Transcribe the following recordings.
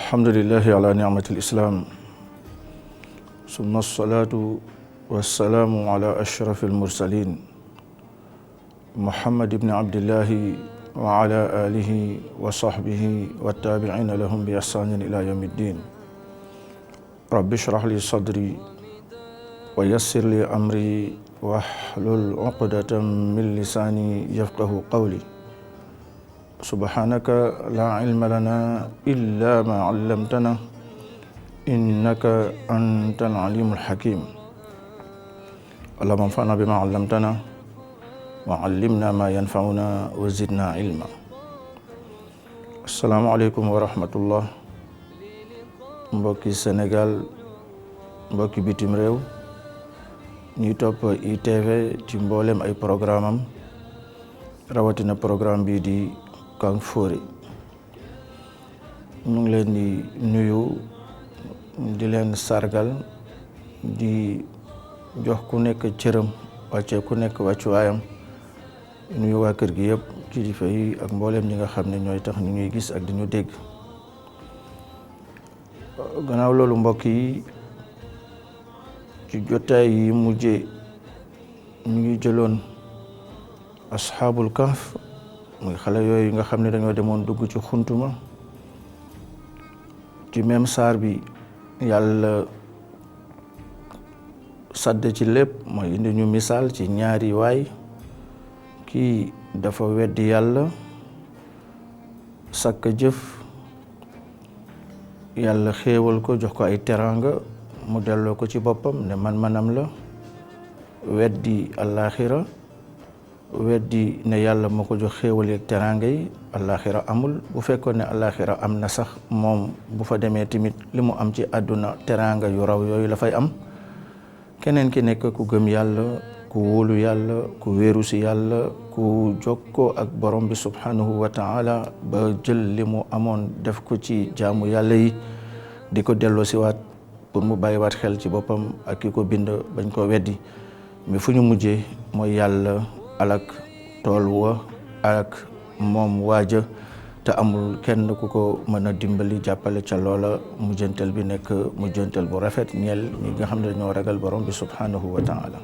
alhamdulillahi ala nicmati lislaam summa alsalaatu wassalaamu ala ashrafi almursalin muhammad ibni abdillahi wa ala alihi wa sahbihi wattaabiciina lahum bi ihsaanin ila yawmi ddin rabbi shrah li sadri wa yassir li amri wahlul uqdatan min lisaani yafqahu qawli subhaanaka laa ilma lanaa illaa maa allamtanaa innaka antal aliimul hakiim allahumma anfa'naa bimaa allamtanaa wa allimnaa maa yanfa'unaa wa zidnaa ilmaa. Assalaamu aleykum wa rahmatullah. Mbokki Sénégal, mbokki bitim réew ñuy topp ITV ci mboolem ay programme am rawatina programme bii di Kanfouré. ñu ngi leen di nuyu di leen sargal di jox ku nekk cëram wàcce ku nekk wàccuwaayam nuyu waa kër gi yëpp kilifa yi ak mboolem ñi nga xam ne ñooy tax ñu ñuy gis ak di ñu dégg. Gannaaw loolu mbokk yi ci jotaay yi mujje ñu ngi jëloon asxaabul kahf muy xale yooyu nga xam ne dañoo demoon dugg ci xuntuma ci même saar bi yàlla sadd ci lépp mooy indi ñu misaal ci ñaari waay kii dafa weddi yàlla sakk jëf yàlla xéewal ko jox ko ay teraanga mu delloo ko ci boppam ne man-manam la weddi àllaaxira weddi ne yàlla moo ko jox xéewal yeeg teraanga yi àllaaxira amul. bu fekkoon ne àllaaxira am na sax moom bu fa demee tamit li mu am ci àdduna teraanga yu raw yooyu la fay am. keneen ki nekk ku gëm yàlla, ku wóolu yàlla, ku wéeru si yàlla, ku jokkoo ak borom bi subhanahu wa taala ba jël li mu amoon def ko ci jaamu yàlla yi di ko delloo si waat pour mu bàyyiwaat xel ci boppam ak ki ko bind bañ ko weddi. mais fu ñu mujjee mooy yàlla alak tool wa ak moom waaja te amul kenn ku ko mën a dimbali jàppale ca loola mujjantal bi nekk mujjantal bu rafet ñeel ñi nga xam ne dañoo ragal borom bi subhanahu wa taala.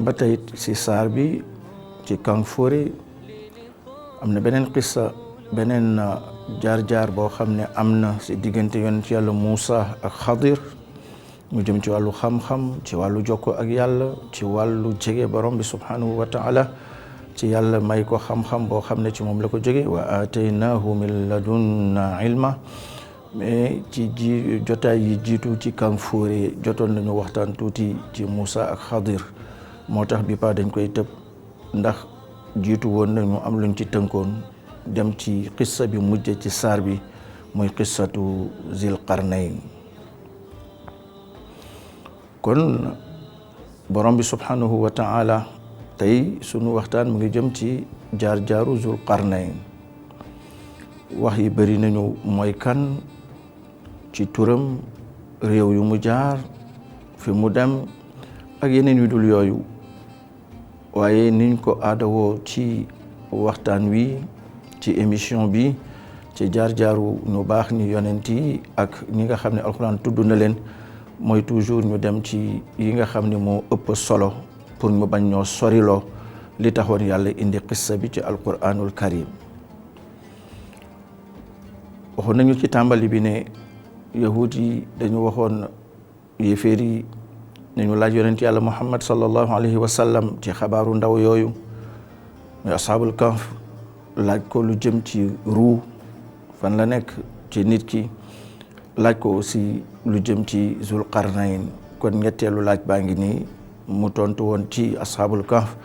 ba tey si saar bi ci Kanfouré am na beneen qissa, beneen jaar-jaar boo xam ne am na si diggante yonent yàlla Muusa ak Xadir mu jëm ci wàllu xam-xam, ci wàllu jokko ak yàlla, ci wàllu jege borom bi subhanahu wa taala, ci yàlla may ko xam-xam boo xam ne ci moom la ko jóge wa ataynaahu min ladunna ilma. mais ci jotaay yi jiitu ci Kanfouré jotoon nañu waxtaan tuuti ci Muusa ak Xadir moo tax bi pa dañ koy tëb ndax jiitu woon nañu am luñ ci tënkoon dem ci qissa bi mujj ci saar bi muy qissatu Zil Qarnayn. kon borom bi subhanahu wa taala tey sunu waxtaan mu ngi jëm ci jaar-jaaru Zul Qarnayn. wax yi bëri nañu mooy kan, ci turam, réew yu mu jaar, fi mu dem ak yeneen yu dul yooyu. waaye niñ ko aadawoo ci waxtaan wi ci émission bi ci jaar-jaaru ñu baax ni yonent yi ak ñi nga xam ne alxuraan tudd na leen mooy toujours ñu dem ci yi nga xam ne moo ëpp solo pour ñu bañ ñoo soriloo li taxoon yàlla indi qissa bi ci alquranul karim. waxoon nañu ci tàmbali bi ne yahud yi dañu waxoon yéeféer yi nañu laaj yonent yàlla muhammad sallallahu alayhi wa sallam ci xabaaru ndaw yooyu muy ashaabul kahf, laaj ko lu jëm ci ruu fan la nekk ci nit ki, laaj ko aussi lu jëm ci Zul Qarnayn. kon ñetteelu laaj baa ngi nii mu tontu woon ci ashaabul kahf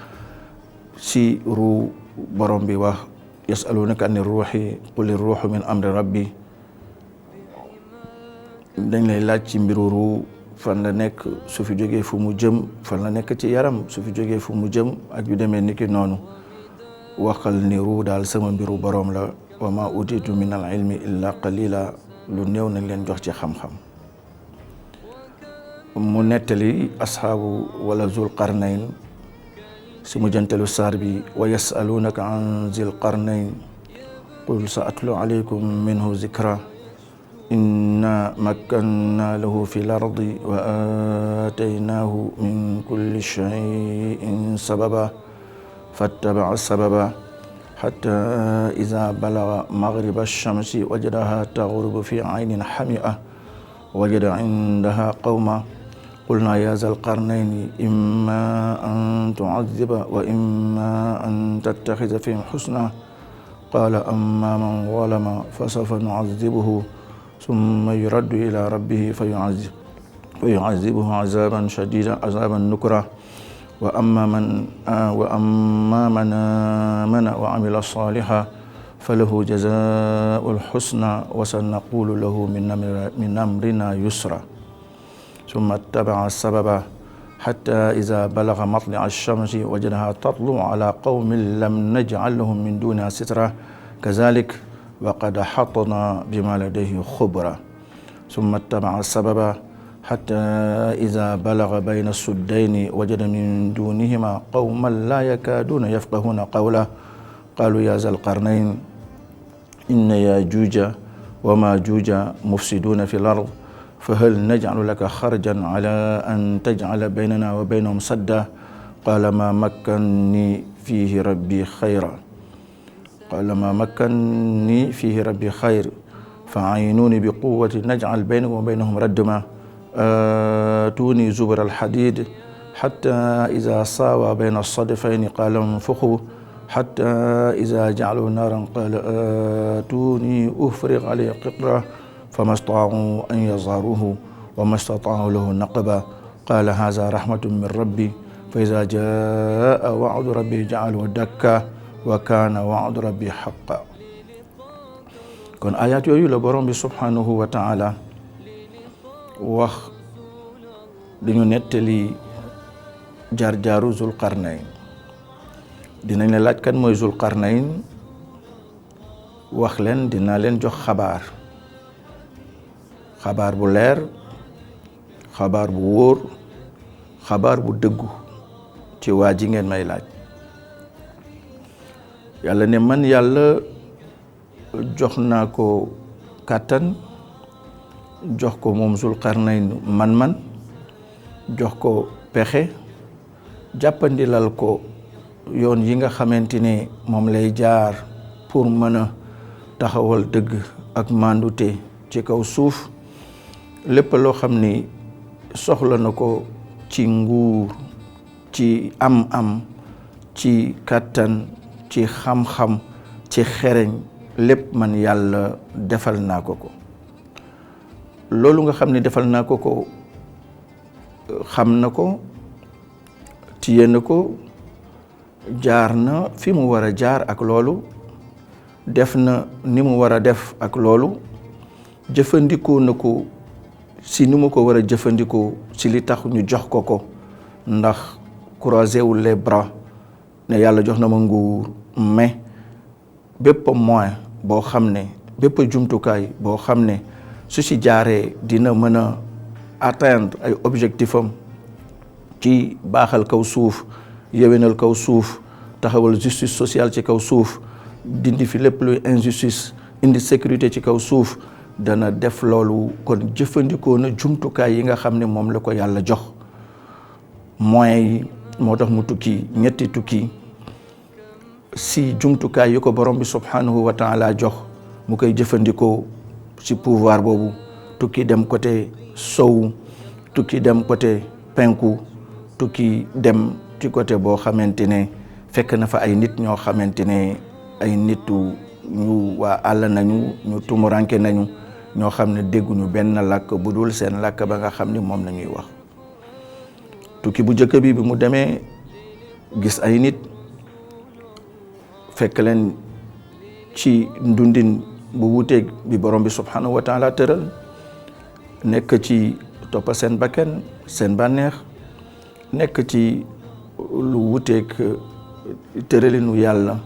si ruu borom bi wax yasalunaka ani ruuxi quli ruuxu min amri rabbi. dañ lay laaj ci mbiru ruu fan la nekk, su fi jógee fu mu jëm, fan la nekk ci yaram su fi jógee fu mu jëm ak yu demee niki noonu. waxal ni ruu daal sama mbiru borom la wa ma utitu min al ilmi illa qalila, lu néew nañ leen jox ci xam-xam. mu nettali asxaabu wala Zul Qarnayn si mujjantalu saar bi wa yasalunaka an Zil Qarnayn قل سأتلو عليكم منه ذكرا إنا مكنا له في الأرض وآتيناه من كل شيء سببا فاتبع السبب حتى إذا بلغ مغرب الشمس وجدها تغرب في عين حمئة وجد عندها قوما قلنا يا ذا القرنين إما أن تعذب وإما أن تتخذ فيهم حسنا قال أما من ظلم فسوف نعذبه ثم يرد إلى ربه فيعذبه عذابا شديدا عذابا نكرا وأما من آمن وعمل صالحا فله جزاء الحسنى وسنقول له من أمرنا يسرا ثم اتبع السبب حتى إذا بلغ مطلع الشمس وجدها تطلع على قوم لم نجعل لهم من دونها سترا كذلك وقد أحطنا بما لديه خبرا ثم اتبع السبب حتى إذا بلغ بين السدين وجد من دونهما قوما لا يكادون يفقهون قولا قالوا يا ذا القرنين إن ياجوج وماجوج مفسدون في الأرض فهل نجعل لك خرجا على أن تجعل بيننا وبينهم سدا قال ما مكنني فيه ربي خير فعينوني بقوة نجعل بينكم وبينهم ردما آتوني زبر الحديد حتى إذا ساوى بين الصدفين قال انفخوا حتى إذا جعلوا نارا قال آتوني أفرغ عليه قطرة فما استطاعوا أن يظهروه وما استطاعوا له نقبا قال هذا رحمة من ربي فإذا جاء وعد ربي جعله دكا وكان وعد ربي حقا kon ayat yooyu la borom bi subhanahu wa taala wax dañu nettali jaar-jaaru Zulqarnayn dinañ la laaj kan mooy Zulqarnayn wax leen dinaa leen jox xabaar bu leer xabaar bu wóor xabaar bu dëggu ci waa ji ngeen may laaj yàlla ne man yàlla jox naa ko kàttan jox ko moom Zulqarnayn man jox ko pexe jàppandilal ko yoon yi nga xamante ne moom lay jaar pour mën a taxawal dëgg ak mandute ci kaw suuf lépp loo xam ni soxla na ko ci nguur ci am ci kàttan ci xam-xam ci xereñ lépp man yàlla defal naa ko loolu nga xam ne defal naa ko xam na ko téye na ko jaar na fi mu war a jaar ak loolu def na ni mu war a def ak loolu jëfandikoo na ko si ni mu ko war a jëfandikoo si li tax ñu jox ko ndax croiser wul les bras ne yàlla jox na ma nguur mais bépp moyen boo xam ne bépp jumtukaay boo xam ne su si jaaree dina mën a atteindre ay objectif am ci baaxal kaw suuf yewenal kaw suuf taxawal justice sociale ci kaw suuf dindi fi lépp luy injustice indi sécurité ci kaw suuf dana def loolu kon jëfandikoo na jumtukaay yi nga xam ne moom la ko yàlla jox moyens yi moo tax mu tukki ñetti tukki si jumtukaay yi ko borom bi subhanahu wa taala jox mu koy jëfandikoo si pouvoir boobu tukki dem côté sow tukki dem côté penku tukki dem ci côté boo xamante ne fekk na fa ay nit ñoo xamante ne ay nitu ñu waa àll nañu ñu tumuranke nañu ñoo xam ne dégguñu benn làkk bu dul seen làkk ba nga xam ni moom la ñuy wax tukki bu njëkk bi mu demee gis ay nit fekk leen ci ndundin bu wuteeg bi borom bi subhanahu wa taala tëral nekk ci toppa seen bakken seen bànneex nekk ci lu wuteeg tëralinu yàlla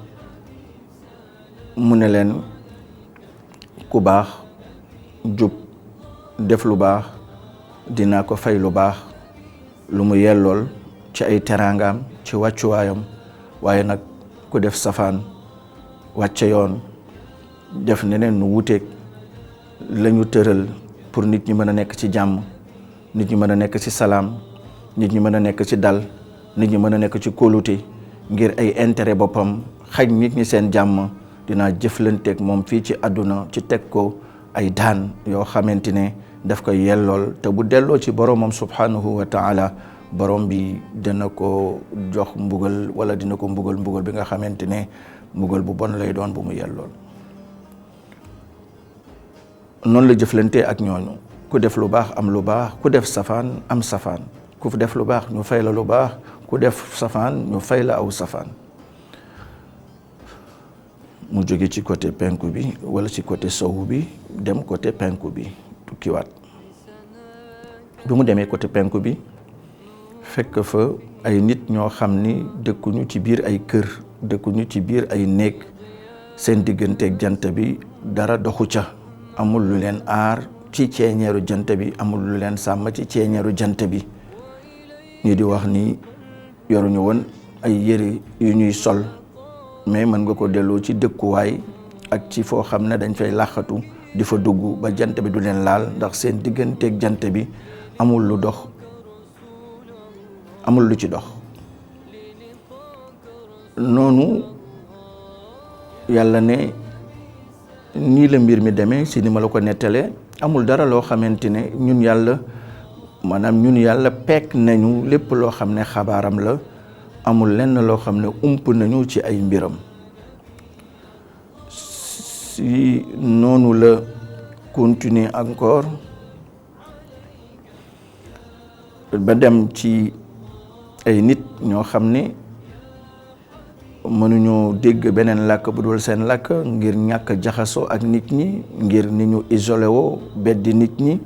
mu ne leen ku baax jub def lu baax dinaa ko fay lu baax lu mu yellool ci ay teraangaam ci wàccuwaayam waaye nag ku def safaan wàcce yoon def neneen nu wuteeg la ñu tëral pour nit ñi mën a nekk ci jàmm, nit ñi mën a nekk ci salaam, nit ñi mën a nekk ci dal, nit ñi mën a nekk ci kóolute ngir ay intérêt boppam xaj nit ñi seen jàmm, dinaa jëflanteeg moom fii ci àdduna ci teg ko ay daan yoo xamante ne daf koy yellool, te bu delloo ci boromam subhanahu wa taala borom bi dina ko jox mbugal wala dina ko mbugal bi nga xamante ne mbugal bu bon lay doon bu mu yellool. noonu la jëflante ak ñooñu, ku def lu baax am lu baax, ku def safaan am safaan, ku def lu baax ñu fay la lu baax, ku def safaan ñu fay la aw safaan. mu jóge ci côté penku bi wala ci côté sowu bi dem côté penku bi tukkiwaat. bi mu demee côté penku bi fekk fa ay nit ñoo xam ni dëkkuñu ci biir ay kër, dëkkuñu ci biir ay néeg, seen digganteeg jant bi dara doxu ca, amul lu leen aar ci ceeñeeru jant bi, amul lu leen sàmm ci ceeñeeru jant bi. ñi di wax ni yoruñu woon ay yëre yu ñuy sol, mais mën nga ko delloo ci dëkkuwaay ak ci foo xam ne dañ fay làqatu di fa dugg ba jant bi du leen laal, ndax seen digganteeg jant bi amul lu dox, amul lu ci dox. noonu yàlla ne nii la mbir mi demee si ni ma la ko nettalee, amul dara loo xamante ne ñun yàlla pekk nañu lépp loo xam ne xabaaram la, amul lenn loo xam ne ump nañu ci ay mbiram. si noonu la continuer encore ba dem ci ay nit ñoo xam ne mënuñoo dégg beneen làkk bu dul seen làkk ngir ñàkk jaxasoo ak nit ñi, ngir ni ñu isolé woo beddi nit ñi.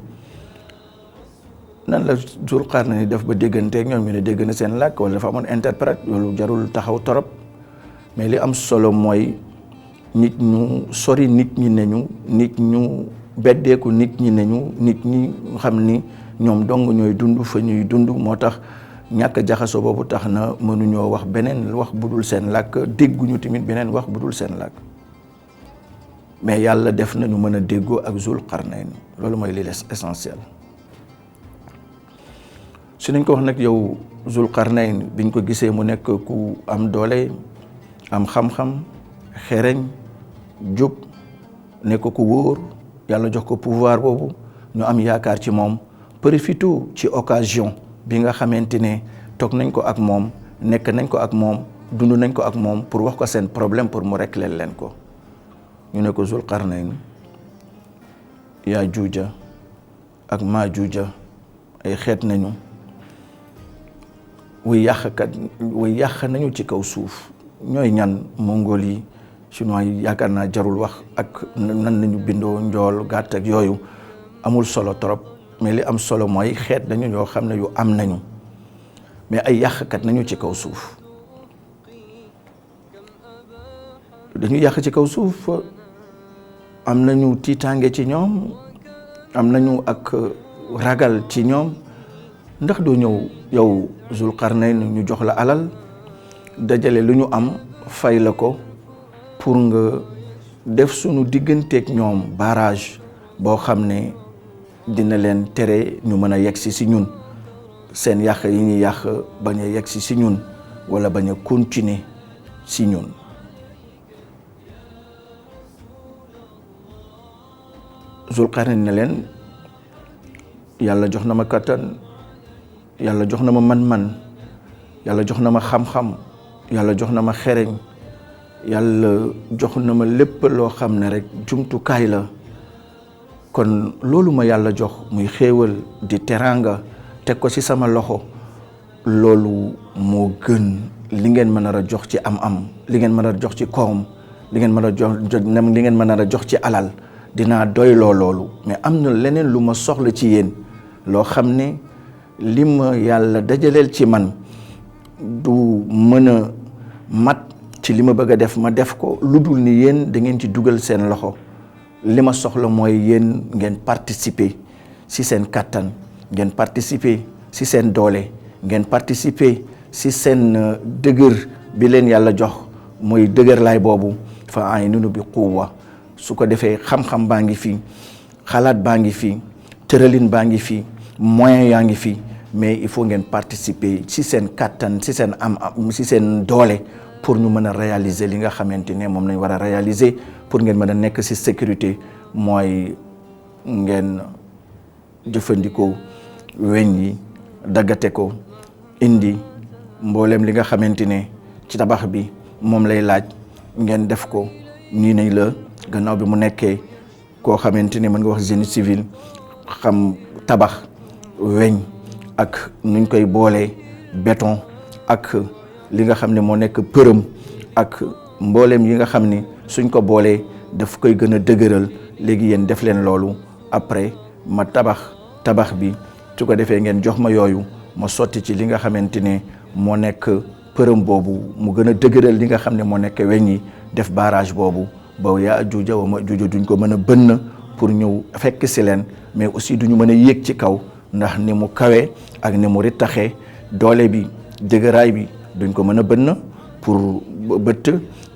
nan la Zulqarnayn def ba dégganteeg ñoom, ñu ne dégg na seen làkk wala dafa amoon interprète, loolu jarul taxaw torop. mais li am solo mooy nit ñu sori nit ñi neñu, nit ñu beddeeku nit ñi neñu, nit ñi xam ni ñoom dong ñooy dund fa ñuy dund, moo tax ñàkk jaxasoo boobu tax na mënuñoo wax beneen wax bu dul seen làkk, dégguñu tamit beneen wax bu dul seen làkk. mais yàlla def na ñu mën a déggoo ak Zulqarnayn, loolu mooy li essentiel. su nañ ko wax nag yow Zulqarnayn biñ ko gisee mu nekk ku am doole, am xam-xam, xereñ, jub, nekk ku wóor, yàlla jox ko pouvoir boobu, ñu am yaakaar ci moom, profité ci occasion bi nga xamante ne toog nañ ko ak moom, nekk nañ ko ak moom, dund nañ ko ak moom pour wax ko seen problème pour mu régler leen ko. ñu ne ko Zulqarnayn, Yaajuuja ak Maajuuja ay xeet nañu, wuy yàq nañu ci kaw suuf. ñooy ñan? mongol yi, chinois yi, yaakaar naa jarul wax ak nan nañu bindoo, njool, gàtt ak yooyu amul solo trop, mais li am solo mooy xeet nañu ñoo xam ne yu am nañu, mais ay yàqkat nañu ci kaw suuf. dañu yàq ci kaw suuf, am nañu tiitaange ci ñoom, am nañu ak ragal ci ñoom. ndax doo ñëw yow Zulqarnayn ñu jox la alal, dajale lu ñu am fay la ko pour nga def sunu digganteeg ñoom barrage boo xam ne dina leen tere ñu mën a yegsi si ñun, seen yàq yi ñuy yàq bañ a yegsi si ñun wala bañ a continuer si ñun. Zulqarnayn ne leen yàlla jox na ma kattan, yàlla jox na ma man-man, yàlla jox na ma xam-xam, yàlla jox na ma xereñ, yàlla jox na ma lépp loo xam ne rek jumtukaay la. kon loolu ma yàlla jox muy xéewal di teraanga teg ko ci sama loxo, loolu moo gën li ngeen mën a jox ci am-am, li ngeen mën a jox ci koom, li ngeen mën a jox ci alal. dinaa doyloo loolu, mais am na leneen lu ma soxla ci yéen loo xam ne li ma yàlla dajaleel ci man du mën a mat ci li ma bëgg a def ma def ko, lu dul ni yéen da ngeen ci dugal seen loxo. li ma soxla mooy yéen ngeen participer ci seen kattan, ngeen participer ci seen doole, ngeen participer ci seen dëgër bi leen yàlla jox, mooy dëgër laay boobu fa aynunu bi quwwa. su ko defee xam-xam baa ngi fii xalaat baa ngi fii tëralin baa ngi fii moyen yaa ngi fii mais il faut ngeen participer ci seen kattan ci seen ci seen doole pour ñu mën a réaliser li nga xamante ne moom lañ war a réaliser pour ngeen mën a nekk ci sécurité mooy ngeen jëfandikoo weñ yi daggate ko indi mboolem li nga xamante ne ci tabax bi moom lay laaj ngeen def ko nii nañ la gannaaw bi mu nekkee koo xamante ne mën nga wax génie civil xam tabax weñ ak nuñ koy boolee béton ak li nga xam ne moo nekk përëm ak mboolem yi nga xam ni suñ ko boolee daf koy gën a dëgëral léegi yéen def leen loolu après ma tabax bi su ko defee ngeen jox ma yooyu ma sotti ci li nga xamante ne moo nekk përëm boobu mu gën a dëgëral li nga xam ne moo nekk weñ yi def barrage boobu ba Yaajuuja wa Maajuuja duñ ko mën a bënn pour ñëw fekk si leen mais aussi duñu mën a yéeg ci kaw ndax ni mu kawe ak ni mu rittaxee doole bi dëgëraay bi duñ ko mën a bënn pour bëtt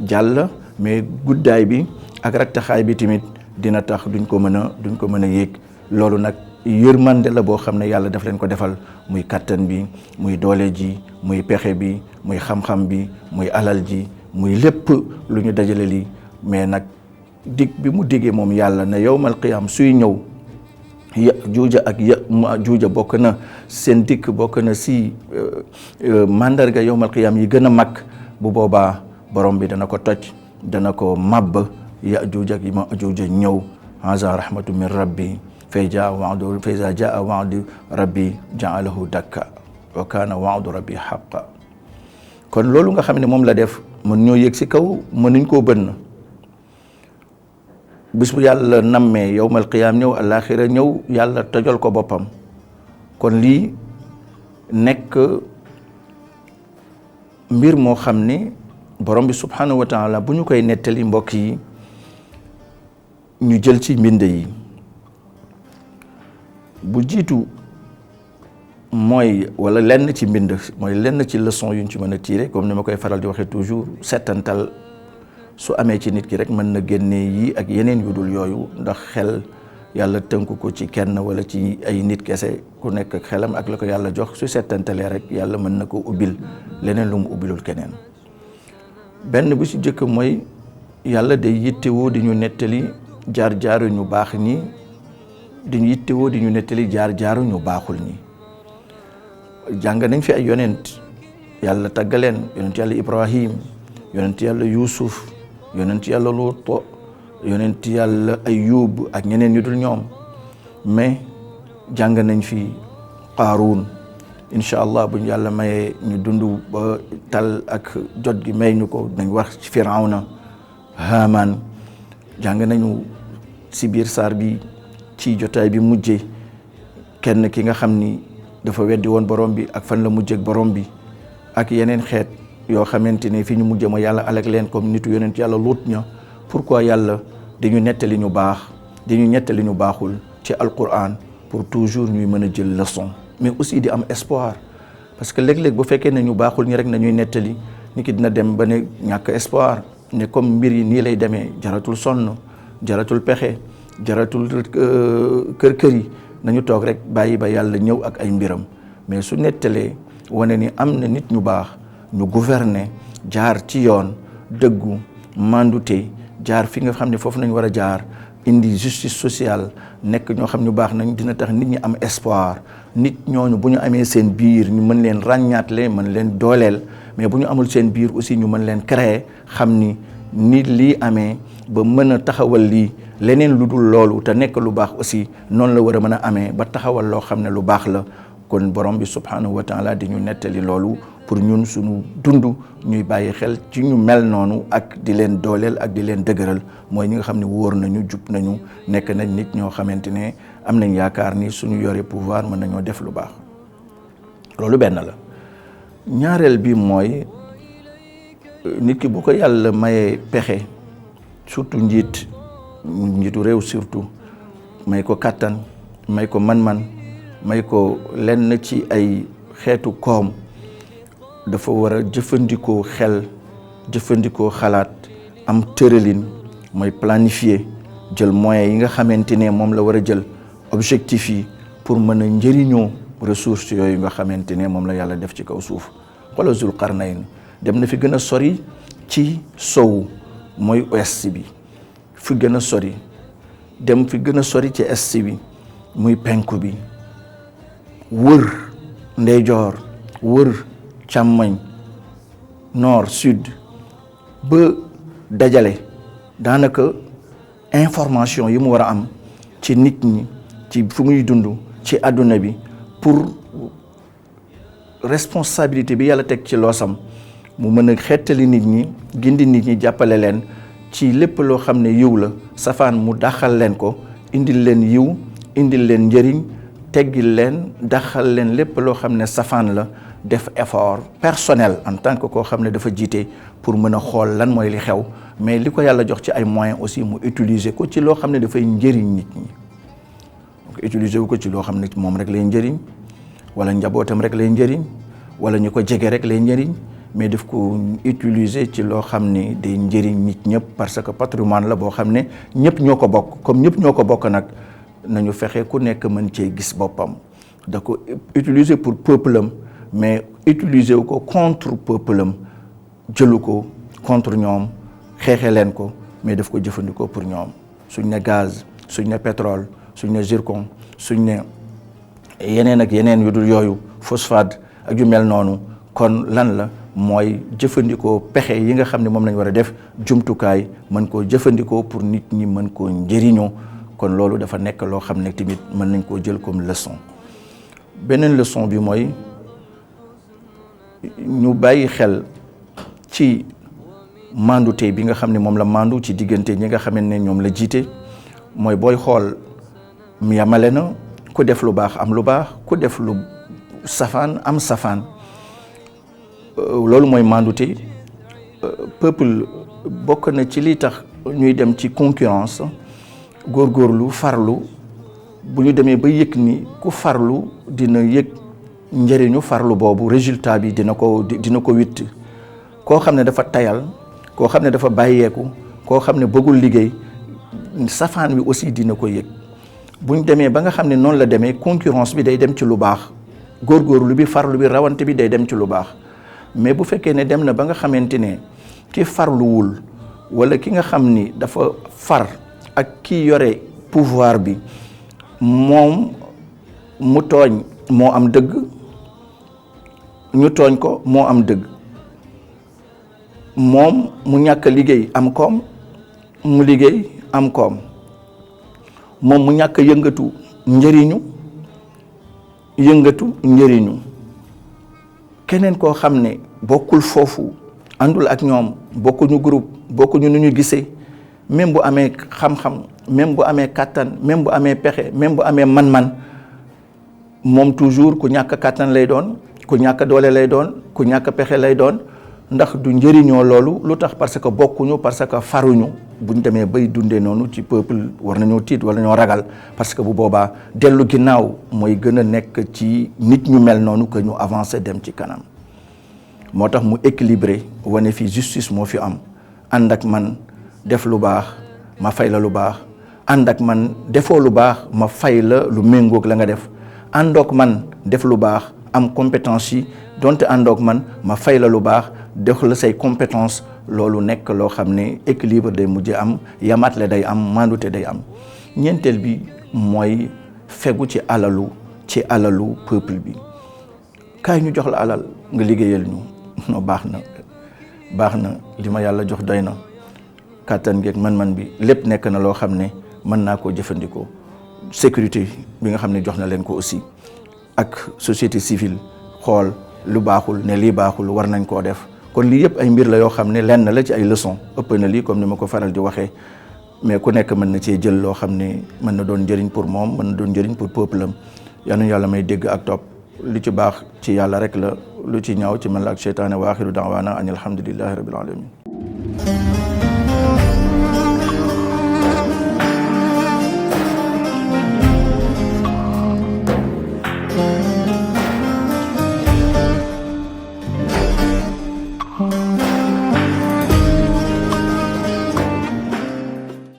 jàll mais guddaay bi ak rattaxaay bi tamit dina tax duñ ko mën a yéeg loolu nag yërmande la boo xam ne yàlla daf leen ko defal muy kattan bi muy doole ji muy pexe bi muy xam-xam bi muy alal ji muy lépp lu ñu dajale li mais nag dig bi mu digee moom yàlla ne yawmal qiyaam suy ñëw Yaajuuja ak Maajuuja bokk na seen dikk bokk na si mandarga yawmal qiyaam yi gën a mag bu boobaa borom bi dana ko toj dana ko màbb Yaajuuja ak Maajuuja ñëw haza rahmatu min rabbi fa iza jaa wa'du rabbi ja'alahu dakka wa kaana wa'du rabbi haqqa kon loolu nga xam ne moom la def mën ñoo yëg si kaw mënuñ koo bënn bis bu yàlla nammee yawmal qiyaam ñëw alaxira ñëw yàlla tojol ko boppam kon lii nekk mbir moo xam ne borom bi subhanahu wa taala bu ñu koy nettali mbokk yi ñu jël ci mbind yi bu jiitu mooy wala lenn ci mbind mooy lenn ci leçon yuñ ci mën a tirer comme ni ma koy faral di waxee toujours settantal su amee ci nit ki rek mën na génnee yi ak yeneen yu dul yooyu ndax xel yàlla tënku ko ci kenn wala ci ay nit kese ku nekk ak xelam ak la ko yàlla jox su settantalee rek yàlla mën na ko ubbil leneen lu mu ubbilul keneen benn bu ci jëkk mooy yàlla day yittewoo di ñu nettali jaar-jaaru ñu baax ñi di ñu yittewoo di ñu nettali jaar-jaaru ñu baaxul ñi jàng nañ fi ay yonent yàlla taggaleen yonent yàlla Ibrahim yonent yàlla Yuusuf yonent yàlla Luut yonent yàlla Ayub ak ñeneen ñu dul ñoom mais jàng nañ fi Qaaruun incha allah buñ yàlla mayee ñu dund ba tal ak jot gi may ñu ko nañ wax ci Firawna Haamaan jàng nañu si biir saar bi ci jotaay bi mujjee kenn ki nga xam ni dafa weddi woon borom bi ak fan la mujjeeg borom bi ak yeneen xeet yoo xamante ne fi ñu mujjee ma yàlla alak leen comme nitu yonent yàlla Luut ña pourquoi yàlla dañu nettali ñu baax dañu nettali ñu baaxul ci alquran pour toujours ñuy mën a jël leçon mais aussi di am espoir parce que léeg-léeg bu fekkee ne ñu baaxul ñi rek nañuy nettali nit ki dina dem ba ne ñàkk espoir ne comme mbir yi nii lay demee jaratul sonn jaratul pexe jaratul kër yi nañu toog rek bàyyi ba yàlla ñëw ak ay mbiram mais su nettalee wane ni am na nit ñu baax ñu gouverner jaar ci yoon dëggu mandute jaar fi nga xam ne foofu nañ war a jaar indi justice sociale nekk ñoo xam ñu baax nañ dina tax nit ñi am espoir nit ñooñu bu ñu amee seen biir ñu mën leen ràññaatle mën leen dooleel mais bu ñu amul seen biir aussi ñu mën leen créer xam ni nit lii amee ba mën a taxawal lii leneen lu dul loolu te nekk lu baax aussi noonu la war a mën a amee ba taxawal loo xam ne lu baax la kon borom bi subhanahu wa taala di ñu nettali loolu pour ñun suñu dund ñuy bàyyi xel ci ñu mel noonu ak di leen dooleel ak di leen dëgëral mooy ñi nga xam ne wóor nañu jub nañu nekk nañ nit ñoo xamante ne am nañ yaakaar ni suñu yore pouvoir mën nañoo def lu baax loolu benn la ñaareel bi mooy nit ki bu ko yàlla mayee pexe surtout njiitu réew surtout may ko kattan may ko man-man may ko lenn ci ay xeetu koom dafa war a jëfandikoo xel jëfandikoo xalaat am tëralin mooy planifier jël moyens yi nga xamante ne moom la war a jël objectif yi pour mën a njëriñoo ressources yooyu nga xamante ne moom la yàlla def ci kaw suuf. xoolal Zul Qarnayn dem na fi gën a sori ci sowu mooy ouest bi fi gën a sori dem fi gën a sori ci est bi muy penku bi wër ndeyjoor wër càmmoñ nord sud ba dajale daanaka information yi mu war a am ci nit ñi ci fu muy dund ci àdduna bi pour responsabilité bi yàlla teg ci loosam mu mën a xettali nit ñi gindi nit ñi jàppale leen ci lépp loo xam ne yiw la safaan mu daxal leen ko indil leen yiw indil leen njëriñ teggil leen daxal leen lépp loo xam ne safaan la def effort personnel en tant que koo xam ne dafa jiite pour mën a xool lan mooy li xew mais li ko yàlla jox ci ay moyens aussi mu utiliser ko ci loo xam ne dafay njëriñ nit ñi donc utiliser wu ko ci loo xam ne moom rek lay njëriñ wala njabootam rek lay njëriñ wala ñu ko jege rek lay njëriñ mais daf ko utiliser ci loo xam ne day njëriñ nit ñëpp parce que patrimoine la boo xam ne ñëpp ñoo ko bokk comme ñëpp ñoo ko bokk nag nañu fexe ku nekk mën cee gis boppam da ko utiliser pour peuple am mais utiliser wu ko contre peuple am jëlu ko contre ñoom xeexe leen ko mais daf ko jëfandikoo pour ñoom suñ ne gaz suñ ne pétrole suñ ne zircon suñ ne yeneen ak yeneen yu dul yooyu phosphate ak yu mel noonu kon lan la mooy jëfandikoo pexe yi nga xam ne moom lañ war a def jumtukaay mën koo jëfandikoo pour nit ñi mën koo njëriñoo kon loolu dafa nekk loo xam ne tamit mën nañ koo jël comme leçon. beneen leçon bi mooy ñu bàyyi xel ci mandute bi nga xam ne moom la mandu ci diggante ñi nga xam ne ñoom la jiite mooy booy xool mu yamale na ku def lu baax am lu baax ku def lu safaan am safaan loolu mooy mandute. Peuple bokk na ci li tax ñuy dem ci concurrence góorgóorlu farlu bu ñu demee ba yëg ni ku farlu dina yëg njëriñu farlu boobu résultat bi dina ko witt koo xam ne dafa tayal koo xam ne dafa bàyyeeku koo xam ne bëggul liggéey safaan bi aussi dina ko yëg bu ñu demee ba nga xam ne noonu la demee concurrence bi day dem ci lu baax góorgóorlu bi farlu bi rawante bi day dem ci lu baax mais bu fekkee ne dem na ba nga xamante ne ki farluwul wala ki nga xam ni dafa far ak ki yore pouvoir bi moom mu tooñ moo am dëgg ñu tooñ ko moo am dëgg moom mu ñàkk liggéey am koom mu liggéey am koom moom mu ñàkk yëngatu njëriñu keneen koo xam ne bokkul foofu àndul ak ñoom bokkuñu groupe bokkuñu nu ñu gisee même bu amee xam-xam même bu amee kàttan même bu amee pexe même bu amee man-man moom toujours ku ñàkk kàttan lay doon ku ñàkk doole lay doon ku ñàkk pexe lay doon ndax du njëriñoo loolu lu tax parce que bokkuñu parce que faruñu buñ demee bay dundee noonu ci peuple war nañoo tiit wala ñoo ragal parce que bu boobaa dellu ginnaaw mooy gën a nekk ci nit ñu mel noonu que ñu avancer dem ci kanam moo tax mu équilibré wane fi justice moo fi am ànd ak man def lu baax ma fay la lu baax ànd ak man defoo lu baax ma fay la lu méngoog la nga def àndoog man def lu baax am compétence yi donte àndoog man ma fay la lu baax def la say compétence loolu nekk loo xam ne équilibre day mujj am yamatle day am mandute day am ñeenteel bi mooy fegu ci alalu peuple bi kaay ñu jox la alal nga liggéeyal ñu no baax na li ma yàlla jox doy na kàttan geeg man-man bi lépp nekk na loo xam ne mën naa koo jëfandikoo sécurité bi nga xam ne jox na leen ko aussi ak société civile xool lu baaxul ne lii baaxul war nañ koo def kon lii yëpp ay mbir la yoo xam ne lenn la ci ay leçon ëpp na lii comme ni ma ko faral di waxee mais ku nekk mën na cee jël loo xam ne mën na doon njëriñ pour moom mën na doon njëriñ pour peuple am yal na yàlla may dégg ak topp lu ci baax ci yàlla rek la lu ci ñaaw ci man la ak seytaane wa axiru daawaana an alhamdulillahi rabbil alamin